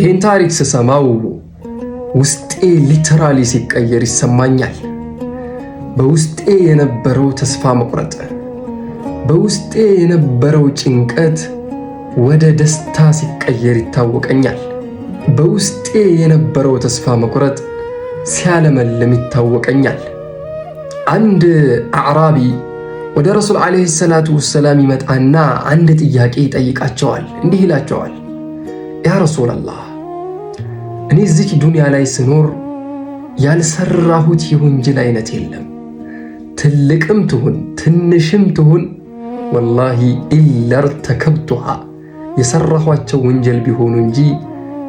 ይሄን ታሪክ ስሰማው ውስጤ ሊተራሊ ሲቀየር ይሰማኛል። በውስጤ የነበረው ተስፋ መቁረጥ፣ በውስጤ የነበረው ጭንቀት ወደ ደስታ ሲቀየር ይታወቀኛል። በውስጤ የነበረው ተስፋ መቁረጥ ሲያለመልም ይታወቀኛል። አንድ አዕራቢ ወደ ረሱል ዓለይሂ ሰላቱ ወሰላም ይመጣና አንድ ጥያቄ ይጠይቃቸዋል። እንዲህ ይላቸዋል፣ ያ ረሱላላህ፣ እኔ እዚህ ዱንያ ላይ ስኖር ያልሰራሁት የወንጀል አይነት የለም፣ ትልቅም ትሁን ትንሽም ትሁን፣ ወላሂ ኢላ እርተከብቱሃ፣ የሰራኋቸው ወንጀል ቢሆኑ እንጂ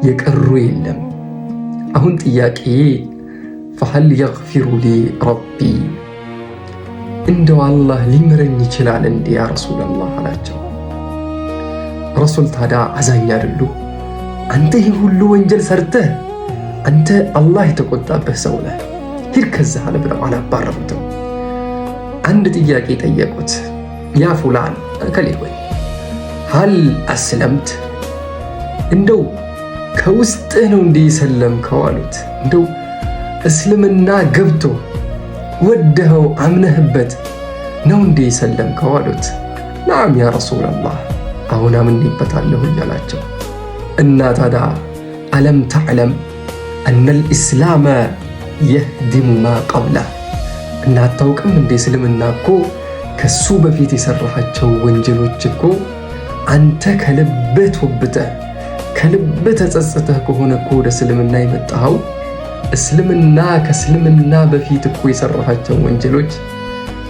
የቀሩ የለም። አሁን ጥያቄ ፈሀል የግፊሩ ሊ ረቢ፣ እንደው አላህ ሊምረኝ ይችላል እንዴ ያ ረሱላላህ አላቸው። ረሱል ታዲያ አዛኝ አይደሉ? አንተ ይህ ሁሉ ወንጀል ሰርተህ አንተ አላህ የተቆጣበህ ሰው ነህ፣ ሂድ ከዛ አለ ብለው አላባረሩትም። አንድ ጥያቄ ጠየቁት። ያ ፉላን እከሌ ሆይ ሀል አስለምት፣ እንደው ከውስጥህ ነው እንዲህ የሰለምከው አሉት። እንደው እስልምና ገብቶ ወደኸው አምነህበት ነው እንዲህ የሰለምከው አሉት። ናም ያ ረሱላላህ፣ አሁን አምኔበታለሁ እያላቸው እና ታዲያ አለም ተዕለም አነል ኢስላመ የህዲሙ ማ ቀብለህ፣ እናታውቅም እንደ እስልምና እኮ ከሱ በፊት የሰራሃቸው ወንጀሎች እኮ አንተ ከልብህ ተወብተህ ከልብህ ተጸጽተህ ከሆነ እኮ ወደ እስልምና የመጣኸው እስልምና ከእስልምና በፊት እኮ የሰራሃቸው ወንጀሎች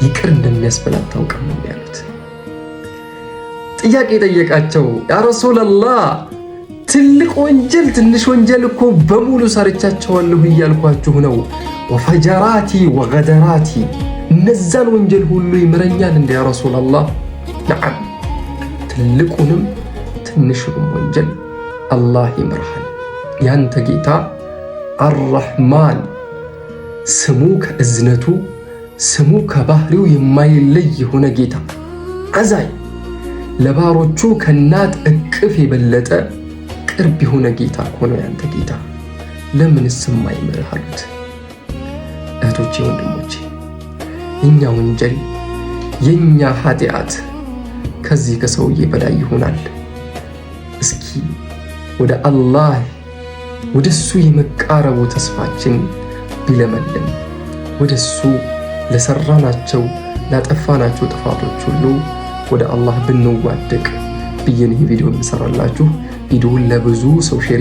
ይቅር እንደሚያስብል አታውቅም ነው ያሉት። ጥያቄ ጠየቃቸው። ያ ረሱላላህ፣ ትልቅ ወንጀል ትንሽ ወንጀል እኮ በሙሉ ሰርቻቸዋለሁ እያልኳችሁ ነው። ወፈጀራቲ ወገደራቲ፣ እነዛን ወንጀል ሁሉ ይምረኛል እንደ ያ ረሱላላህ? ነዓም፣ ትልቁንም ትንሹንም ወንጀል አላህ ይምርሃል። ያንተ ጌታ አርረሕማን፣ ስሙ ከእዝነቱ ስሙ ከባህሪው የማይለይ የሆነ ጌታ፣ አዛኝ፣ ለባሮቹ ከእናት እቅፍ የበለጠ ቅርብ የሆነ ጌታ ሆኖ ያንተ ጌታ ለምንስ የማይምርህ አሉት። እህቶቼ ወንድሞቼ፣ የኛ ወንጀል የኛ ኃጢአት ከዚህ ከሰውዬ በላይ ይሆናል። እስኪ ወደ አላህ ወደ እሱ የመቃረቡ ተስፋችን ቢለመልም፣ ወደ እሱ ለሰራናቸው ላጠፋናቸው ጥፋቶች ሁሉ ወደ አላህ ብንዋደቅ ብዬ ነው ይህ ቪዲዮ የምሰራላችሁ። ቪዲዮውን ለብዙ ሰው ሼር